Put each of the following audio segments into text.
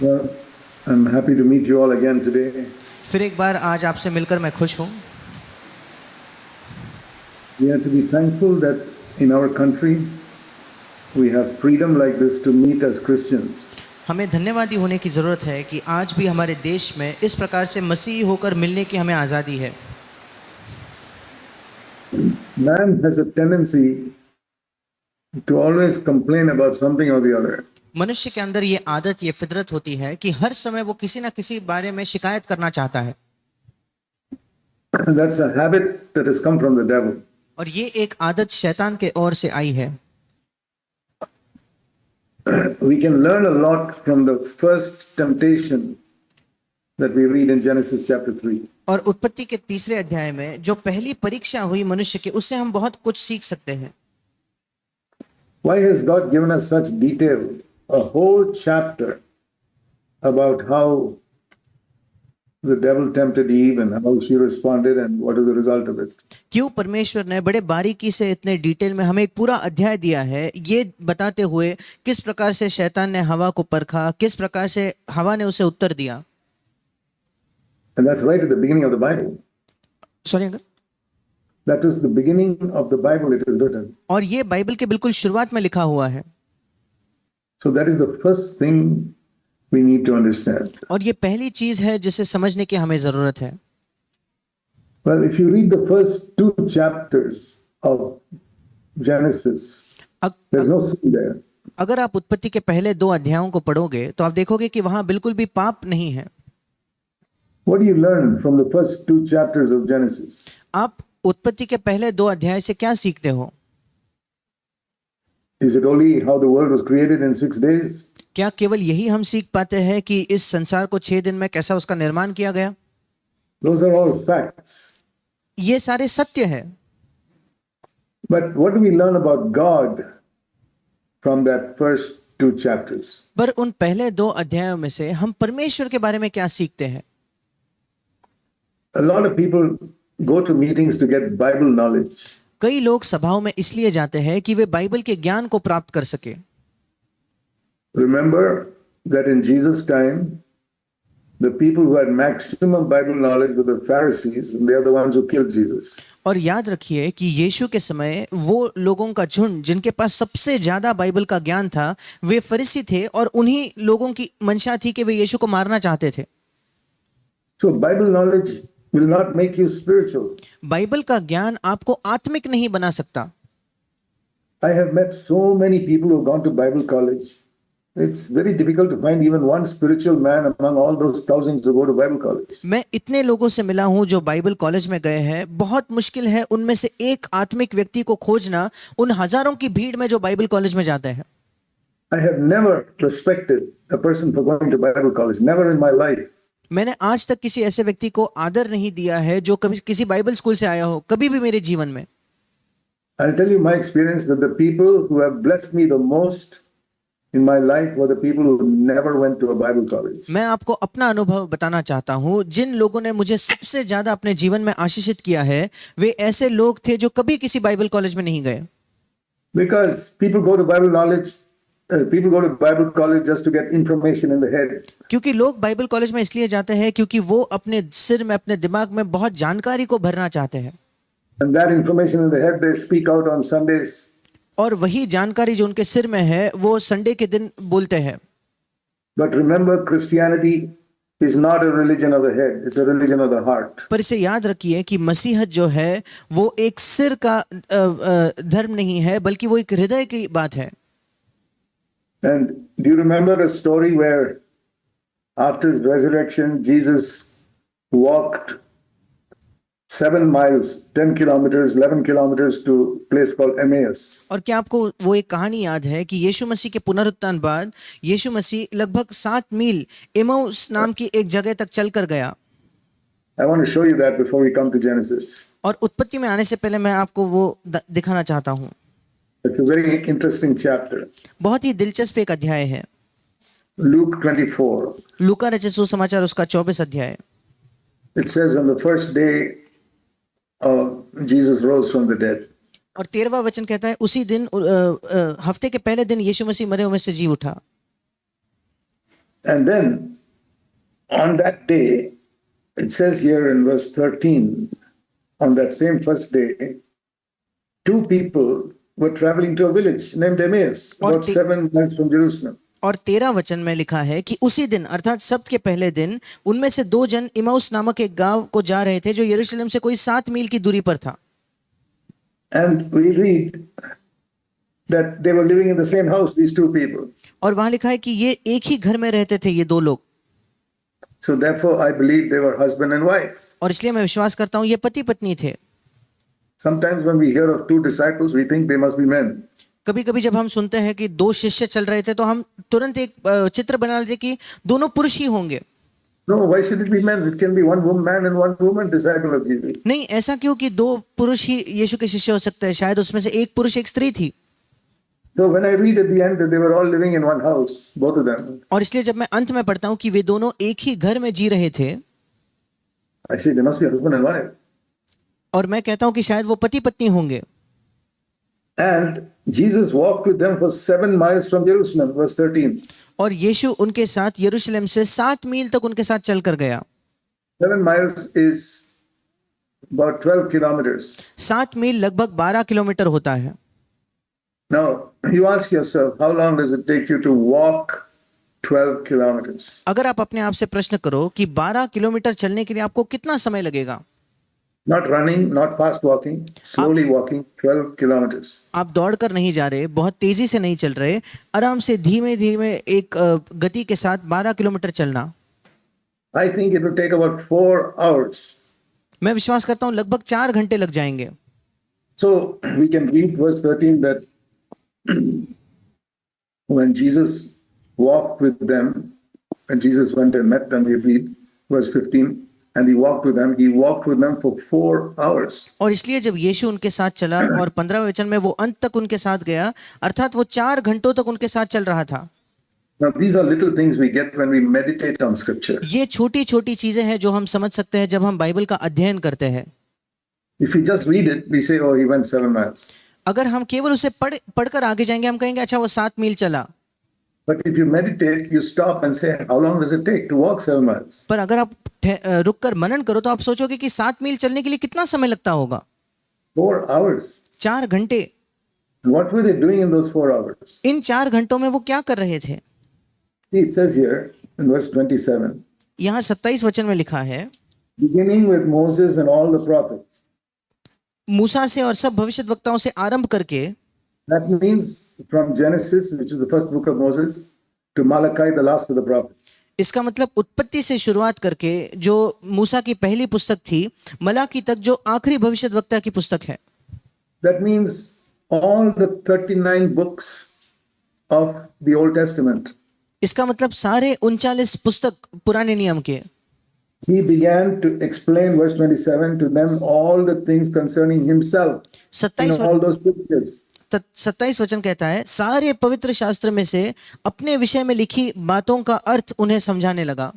Well, I'm happy to meet you all again today. फिर एक बार आज आपसे मिलकर मैं खुश हूँ। We have to be thankful that in our country we have freedom like this to meet as Christians. हमें धन्यवादी होने की ज़रूरत है कि आज भी हमारे देश में इस प्रकार से मसीही होकर मिलने की हमें आज़ादी है। Man has a tendency to always complain about something or the other. मनुष्य के अंदर ये आदत, ये फितरत होती है कि हर समय वो किसी ना किसी बारे में शिकायत करना चाहता है। That's a habit that has come from the devil. और ये एक आदत शैतान के ओर से आई है। We can learn a lot from the first temptation that we read in Genesis chapter 3. और उत्पत्ति के तीसरे अध्याय में जो पहली परीक्षा हुई मनुष्य की, उससे हम बहुत कुछ सीख सकते हैं। Why has God given us such detail, a whole chapter about how the devil tempted Eve and how she responded and what is the result of it? क्यों परमेश्वर ने बड़े बारीकी से इतने डिटेल में हमें एक पूरा अध्याय दिया है, ये बताते हुए किस प्रकार से शैतान ने हवा को परखा, किस प्रकार से हवा ने उसे उत्तर दिया। And that's right at the beginning of the Bible. Sorry uncle. That is the beginning of the Bible, it is written. और ये बाइबल के बिल्कुल शुरुआत में लिखा हुआ है। So that is the first thing we need to understand. और ये पहली चीज है जिसे समझने की हमें जरूरत है। Well, if you read the first 2 chapters of Genesis, there's no sin there. अगर आप उत्पत्ति के पहले 2 अध्यायों को पढ़ोगे तो आप देखोगे कि वहां बिल्कुल भी पाप नहीं है। What do you learn from the first 2 chapters of Genesis? आप उत्पत्ति के पहले 2 अध्याय से क्या सीखते हो? Is it only how the world was created in 6 days? क्या केवल यही हम सीख पाते हैं कि इस संसार को 6 दिन में कैसा उसका निर्माण किया गया? Those are all facts. ये सारे सत्य है। But what do we learn about God from that first 2 chapters? पर उन पहले 2 अध्यायों में से हम परमेश्वर के बारे में क्या सीखते हैं? A lot of people go to meetings to get Bible knowledge. कई लोग सभाओं में इसलिए जाते हैं कि वे बाइबल के ज्ञान को प्राप्त कर सके। Remember that in Jesus' time, the people who had maximum Bible knowledge were the Pharisees, and they are the ones who killed Jesus. और याद रखिए कि यीशु के समय वो लोगों का झुंड जिनके पास सबसे ज्यादा बाइबल का ज्ञान था, वे फरीसी थे और उन्हीं लोगों की मंशा थी कि वे यीशु को मारना चाहते थे। So Bible knowledge will not make you spiritual. Bible का ज्ञान आपको आत्मिक नहीं बना सकता। I have met so many people who have gone to Bible college. It's very difficult to find even one spiritual man among all those thousands who go to Bible college. मैं इतने लोगों से मिला हूं जो बाइबल कॉलेज में गए हैं, बहुत मुश्किल है उनमें से एक आत्मिक व्यक्ति को खोजना उन हजारों की भीड़ में जो बाइबल कॉलेज में जाते हैं। I have never respected a person for going to Bible college. Never in my life. मैंने आज तक किसी ऐसे व्यक्ति को आदर नहीं दिया है जो कभी किसी बाइबल स्कूल से आया हो, कभी भी मेरे जीवन में। I'll tell you my experience that the people who have blessed me the most in my life were the people who never went to a Bible college. मैं आपको अपना अनुभव बताना चाहता हूं। जिन लोगों ने मुझे सबसे ज्यादा अपने जीवन में आशीषित किया है, वे ऐसे लोग थे जो कभी किसी बाइबल कॉलेज में नहीं गए। Because people go to Bible knowledge, people go to Bible college just to get information in the head. क्योंकि लोग बाइबल कॉलेज में इसलिए जाते हैं क्योंकि वो अपने सिर में, अपने दिमाग में बहुत जानकारी को भरना चाहते हैं। And that information in the head they speak out on Sundays. और वही जानकारी जो उनके सिर में है वो संडे के दिन बोलते हैं। But remember, Christianity is not a religion of the head, it's a religion of the heart. पर इसे याद रखिए कि मसीहत जो है वो एक सिर का धर्म नहीं है, बल्कि वो एक हृदय की बात है। And do you remember a story where after his resurrection, Jesus walked 7 miles, 10 kilometers, 11 kilometers to a place called Emmaus. और क्या आपको वो एक कहानी याद है कि यीशु मसीह के पुनरुत्थान बाद यीशु मसीह लगभग 7 मील एमाउस नाम की एक जगह तक चलकर गया। I want to show you that before we come to Genesis. और उत्पत्ति में आने से पहले मैं आपको वो दिखाना चाहता हूँ। It's a very interesting chapter. बहुत ही दिलचस्प एक अध्याय है। Luke 24. लूका रचित सुसमाचार उसका 24 अध्याय। It says on the first day Jesus rose from the dead. और 13वां वचन कहता है उसी दिन हफ्ते के पहले दिन यीशु मसीह मरे हुए से जी उठा। And then on that day, it says here in verse 13, on that same first day, two people were traveling to a village named Emmaus, about 7 miles from Jerusalem. और 13 वचन में लिखा है कि उसी दिन अर्थात सब्त के पहले दिन उनमें से 2 जन इमाउस नामक एक गांव को जा रहे थे जो यरूशलेम से कोई 7 मील की दूरी पर था। And we read that they were living in the same house, these two people. और वहां लिखा है कि ये एक ही घर में रहते थे ये 2 लोग। So therefore, I believe they were husband and wife. और इसलिए मैं विश्वास करता हूं ये पति पत्नी थे। Sometimes when we hear of two disciples, we think they must be men. कभी-कभी जब हम सुनते हैं कि 2 शिष्य चल रहे थे तो हम तुरंत एक चित्र बना लेते कि दोनों पुरुष ही होंगे। No, why should it be men? It can be one man and one woman disciple of Jesus. नहीं, ऐसा क्यों कि 2 पुरुष ही यीशु के शिष्य हो सकते हैं? शायद उसमें से एक पुरुष एक स्त्री थी। So when I read at the end that they were all living in one house, both of them, और इसलिए जब मैं अंत में पढ़ता हूं कि वे दोनों एक ही घर में जी रहे थे, I say they must be husband and wife. और मैं कहता हूं कि शायद वो पति पत्नी होंगे। And Jesus walked with them for 7 miles from Jerusalem, verse 13. और यीशु उनके साथ यरूशलेम से 7 मील तक उनके साथ चलकर गया। 7 miles is about 12 kilometers. 7 मील लगभग 12 किलोमीटर होता है। Now, you ask yourself, how long does it take you to walk 12 kilometers? अगर आप अपने आप से प्रश्न करो कि 12 किलोमीटर चलने के लिए आपको कितना समय लगेगा? Not running, not fast walking, slowly walking 12 kilometers. आप दौड़कर नहीं जा रहे, बहुत तेजी से नहीं चल रहे, आराम से धीमे धीमे एक गति के साथ 12 किलोमीटर चलना। I think it will take about 4 hours. मैं विश्वास करता हूँ लगभग 4 घंटे लग जाएंगे। So we can read verse 13 that when Jesus walked with them, when Jesus went and met them, we read verse 15, and he walked with them for 4 hours. और इसलिए जब यीशु उनके साथ चला और 15वें वचन में वो अंत तक उनके साथ गया, अर्थात वो 4 घंटों तक उनके साथ चल रहा था। Now these are little things we get when we meditate on scripture. ये छोटी-छोटी चीजें हैं जो हम समझ सकते हैं जब हम बाइबल का अध्ययन करते हैं। If we just read it, we say, oh, he went 7 miles. अगर हम केवल उसे पढ़कर आगे जाएंगे, हम कहेंगे अच्छा वो 7 मील चला। But if you meditate, you stop and say, how long does it take to walk 7 miles? पर अगर आप रुककर मनन करो तो आप सोचोगे कि 7 मील चलने के लिए कितना समय लगता होगा? 4 hours. 4 घंटे। What were they doing in those 4 hours? इन 4 घंटों में वो क्या कर रहे थे? See, it says here in verse 27, यहाँ 27 वचन में लिखा है, beginning with Moses and all the prophets. मूसा से और सब भविष्यद्वक्ताओं से आरंभ करके, That means from Genesis, which is the first book of Moses, to Malachi, the last of the prophets. इसका मतलब उत्पत्ति से शुरुआत करके जो मूसा की पहली पुस्तक थी, मलाकी तक जो आखिरी भविष्यद्वक्ता की पुस्तक है। That means all the 39 books of the Old Testament. इसका मतलब सारे 39 पुस्तक पुराने नियम के। He began to explain, verse 27, to them all the things concerning himself. 27 वचन कहता है, सारे पवित्र शास्त्र में से अपने विषय में लिखी बातों का अर्थ उन्हें समझाने लगा।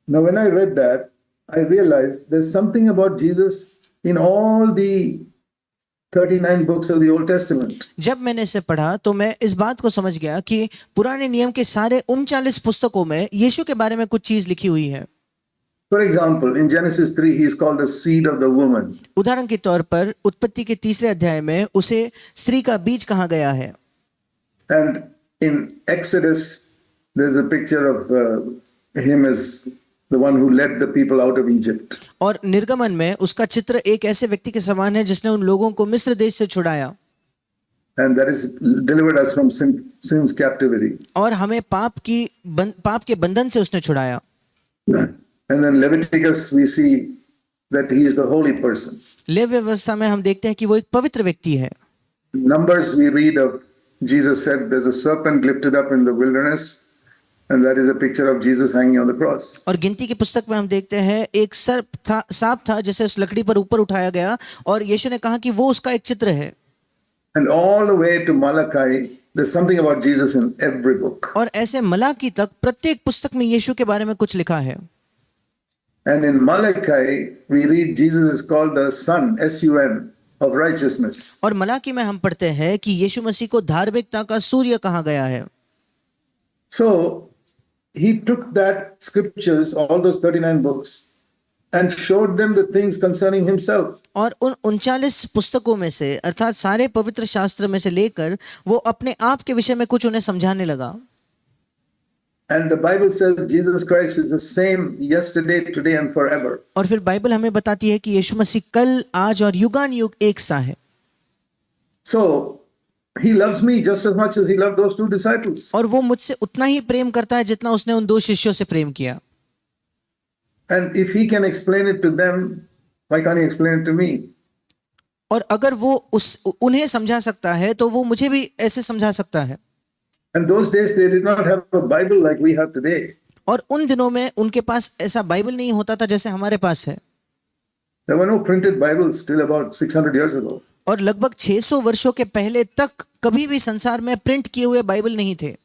Now when I read that, I realized there's something about Jesus in all the 39 books of the Old Testament. जब मैंने इसे पढ़ा तो मैं इस बात को समझ गया कि पुराने नियम के सारे 39 पुस्तकों में यीशु के बारे में कुछ चीज लिखी हुई है। For example, in Genesis 3, he is called the seed of the woman. उदाहरण के तौर पर उत्पत्ति के 3 अध्याय में उसे स्त्री का बीज कहा गया है। And in Exodus, there's a picture of him as the one who led the people out of Egypt. और निर्गमन में उसका चित्र एक ऐसे व्यक्ति के समान है जिसने उन लोगों को मिस्र देश से छुड़ाया। And that is delivered us from sin's captivity. और हमें पाप के बंधन से उसने छुड़ाया। And then Leviticus, we see that he is the holy person. लेवी व्यवस्था में हम देखते हैं कि वो एक पवित्र व्यक्ति है। Numbers, we read of Jesus said, there's a serpent lifted up in the wilderness, and that is a picture of Jesus hanging on the cross. और गिनती की पुस्तक में हम देखते हैं एक सांप था जिसे उस लकड़ी पर ऊपर उठाया गया और यीशु ने कहा कि वो उसका एक चित्र है। And all the way to Malachi, there's something about Jesus in every book. और ऐसे मलाकी तक प्रत्येक पुस्तक में यीशु के बारे में कुछ लिखा है। And in Malachi, we read Jesus is called the Son, S-U-N, of righteousness. और मलाकी में हम पढ़ते हैं कि यीशु मसीह को धार्मिकता का सूर्य कहा गया है। So, he took that scriptures, all those 39 books, and showed them the things concerning himself. और उन 39 पुस्तकों में से अर्थात सारे पवित्र शास्त्र में से लेकर वो अपने आप के विषय में कुछ उन्हें समझाने लगा। And the Bible says Jesus Christ is the same yesterday, today, and forever. और फिर बाइबल हमें बताती है कि यीशु मसीह कल, आज और युगान युग एक सा है। So he loves me just as much as he loved those two disciples. और वो मुझसे उतना ही प्रेम करता है जितना उसने उन 2 शिष्यों से प्रेम किया। And if he can explain it to them, why can't he explain it to me? और अगर वो उन्हें समझा सकता है तो वो मुझे भी ऐसे समझा सकता है। And those days they did not have a Bible like we have today. और उन दिनों में उनके पास ऐसा बाइबल नहीं होता था जैसे हमारे पास है। There were no printed Bibles till about 600 years ago. और लगभग 600 वर्षों के पहले तक कभी भी संसार में प्रिंट किए हुए बाइबल नहीं थे।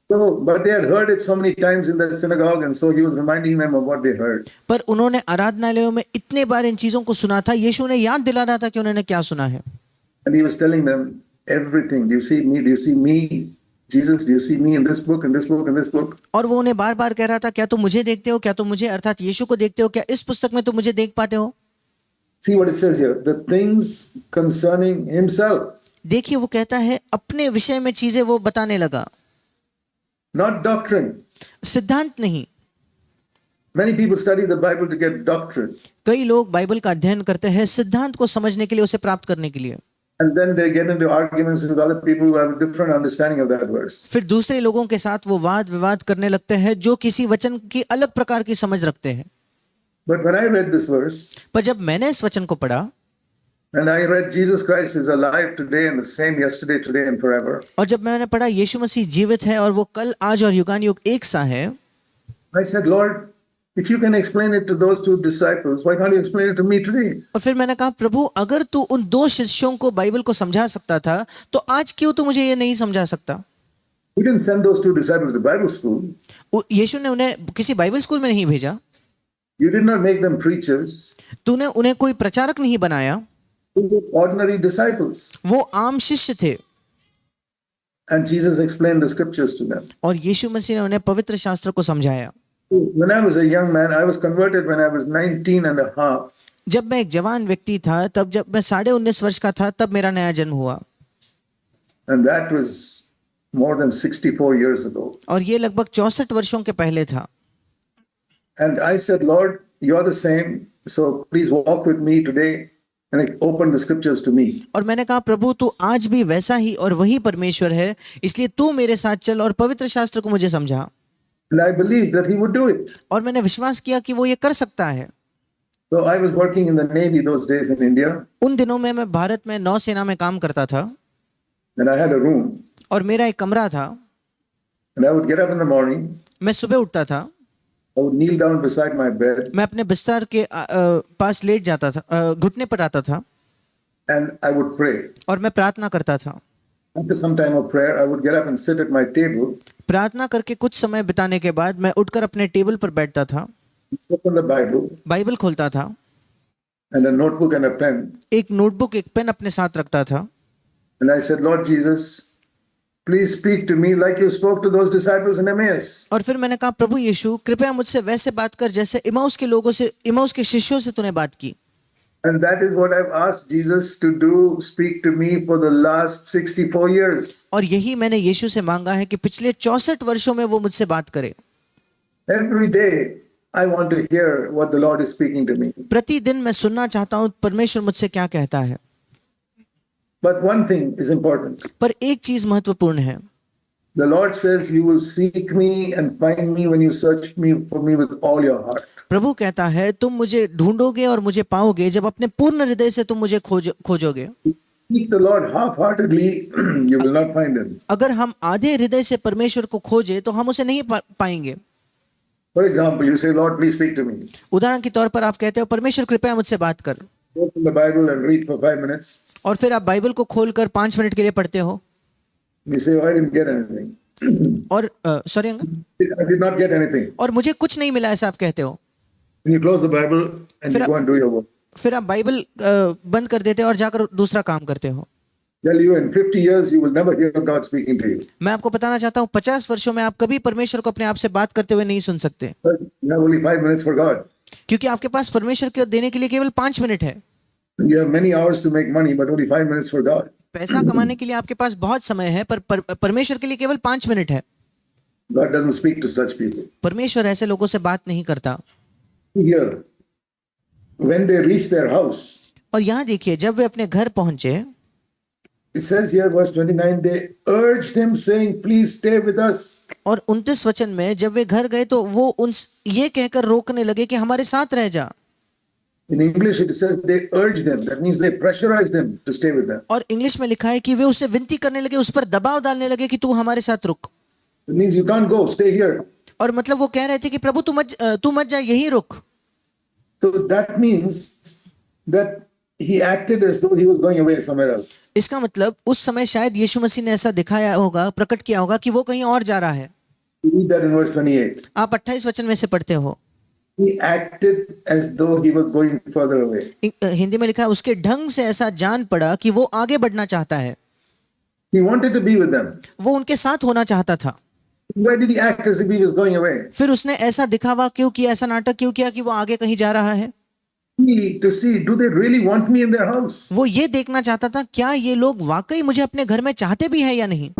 So, but they had heard it so many times in the synagogue, and so he was reminding them of what they heard. पर उन्होंने आराधनालयों में इतने बार इन चीजों को सुना था, यीशु उन्हें याद दिला रहा था कि उन्होंने क्या सुना है। And he was telling them everything. Do you see me? Do you see me? Jesus, do you see me in this book, in this book, in this book? और वो उन्हें बार बार कह रहा था, क्या तुम मुझे देखते हो, क्या तुम मुझे अर्थात यीशु को देखते हो, क्या इस पुस्तक में तुम मुझे देख पाते हो। See what it says here. The things concerning himself. देखिए वो कहता है अपने विषय में चीजें वो बताने लगा, Not doctrine. सिद्धांत नहीं। Many people study the Bible to get doctrine. कई लोग बाइबल का अध्ययन करते हैं सिद्धांत को समझने के लिए, उसे प्राप्त करने के लिए। And then they get into arguments with other people who have a different understanding of that verse. फिर दूसरे लोगों के साथ वो वाद विवाद करने लगते हैं जो किसी वचन की अलग प्रकार की समझ रखते हैं। But when I read this verse, पर जब मैंने इस वचन को पढ़ा and I read Jesus Christ is alive today and the same yesterday, today, and forever, और जब मैंने पढ़ा यीशु मसीह जीवित है और वो कल, आज और युगान युग एक सा है, I said, Lord, if you can explain it to those two disciples, why can't you explain it to me today? और फिर मैंने कहा प्रभु अगर तू उन 2 शिष्यों को बाइबल को समझा सकता था तो आज क्यों तू मुझे ये नहीं समझा सकता। You didn't send those two disciples to Bible school. यीशु ने उन्हें किसी बाइबल स्कूल में नहीं भेजा, You did not make them preachers. तूने उन्हें कोई प्रचारक नहीं बनाया, They were ordinary disciples. वो आम शिष्य थे। And Jesus explained the scriptures to them. और यीशु मसीह ने उन्हें पवित्र शास्त्र को समझाया। When I was a young man, I was converted when I was 19 and a half. जब मैं एक जवान व्यक्ति था, तब जब मैं 19.5 वर्ष का था, तब मेरा नया जन्म हुआ। And that was more than 64 years ago. और ये लगभग 64 वर्षों के पहले था। And I said, Lord, you're the same, so please walk with me today and open the scriptures to me. और मैंने कहा प्रभु तू आज भी वैसा ही और वही परमेश्वर है, इसलिए तू मेरे साथ चल और पवित्र शास्त्र को मुझे समझा। And I believed that he would do it. और मैंने विश्वास किया कि वो ये कर सकता है। So I was working in the Navy those days in India, उन दिनों में मैं भारत में नौसेना में काम करता था and I had a room. और मेरा एक कमरा था। And I would get up in the morning, मैं सुबह उठता था, I would kneel down beside my bed, मैं अपने बिस्तर के पास लेट जाता था, घुटने पर आता था and I would pray. और मैं प्रार्थना करता था। After some time of prayer, I would get up and sit at my table, प्रार्थना करके कुछ समय बिताने के बाद मैं उठकर अपने टेबल पर बैठता था, open the Bible, बाइबल खोलता था, and a notebook and a pen. एक नोटबुक एक पेन अपने साथ रखता था। And I said, Lord Jesus, please speak to me like you spoke to those disciples in Emmaus. और फिर मैंने कहा प्रभु यीशु कृपया मुझसे वैसे बात कर जैसे इमाउस के लोगों से, इमाउस के शिष्यों से तूने बात की। And that is what I've asked Jesus to do, speak to me for the last 64 years. और यही मैंने यीशु से मांगा है कि पिछले 64 वर्षों में वो मुझसे बात करे। Every day, I want to hear what the Lord is speaking to me. प्रतिदिन मैं सुनना चाहता हूँ परमेश्वर मुझसे क्या कहता है। But one thing is important. पर एक चीज महत्वपूर्ण है। The Lord says, you will seek me and find me when you search for me with all your heart. प्रभु कहता है तुम मुझे ढूंढोगे और मुझे पाओगे जब अपने पूर्ण हृदय से तुम मुझे खोजोगे। Seek the Lord half-heartedly, you will not find him. अगर हम आधे हृदय से परमेश्वर को खोजे तो हम उसे नहीं पाएंगे। For example, you say, Lord, please speak to me. उदाहरण के तौर पर आप कहते हो परमेश्वर कृपया मुझसे बात कर, Open the Bible and read for 5 minutes. और फिर आप बाइबल को खोलकर 5 मिनट के लिए पढ़ते हो You say, oh, I didn't get anything. और sorry uncle, I did not get anything. और मुझे कुछ नहीं मिला, ऐसा आप कहते हो। And you close the Bible and you go and do your work. फिर आप बाइबल बंद कर देते हो और जाकर दूसरा काम करते हो। tell you in 50 years you will never hear God speaking to you. मैं आपको बताना चाहता हूँ 50 वर्षों में आप कभी परमेश्वर को अपने आप से बात करते हुए नहीं सुन सकते, But you have only 5 minutes for God. क्योंकि आपके पास परमेश्वर को देने के लिए केवल 5 मिनट है। You have many hours to make money, but only 5 minutes for God. पैसा कमाने के लिए आपके पास बहुत समय है, पर परमेश्वर के लिए केवल 5 मिनट है। God doesn't speak to such people. परमेश्वर ऐसे लोगों से बात नहीं करता। Here, when they reach their house, और यहाँ देखिए, जब वे अपने घर पहुंचे, it says here, verse 29, they urged him, saying, "Please stay with us." और 29 वचन में जब वे घर गए तो वो उन ये कहकर रोकने लगे कि हमारे साथ रह जा। In English, it says they urged him. That means they pressurized him to stay with them. और इंग्लिश में लिखा है कि वे उससे विनती करने लगे, उस पर दबाव डालने लगे कि तू हमारे साथ रुक। It means you can't go, stay here. और मतलब वो कह रहे थे कि प्रभु तू मत जा, यहीं रुक। So that means that he acted as though he was going away somewhere else. इसका मतलब उस समय शायद यीशु मसीह ने ऐसा दिखाया होगा, प्रकट किया होगा कि वो कहीं और जा रहा है। You read that in verse 28. आप 28 वचन में से पढ़ते हो। He acted as though he was going further away. Hindi में लिखा है उसके ढंग से ऐसा जान पड़ा कि वो आगे बढ़ना चाहता है, He wanted to be with them. वो उनके साथ होना चाहता था। Why did he act as if he was going away? फिर उसने ऐसा दिखावा क्यों किया, ऐसा नाटक क्यों किया कि वो आगे कहीं जा रहा है? To see, do they really want me in their house? वो ये देखना चाहता था क्या ये लोग वाकई मुझे अपने घर में चाहते भी है या नहीं।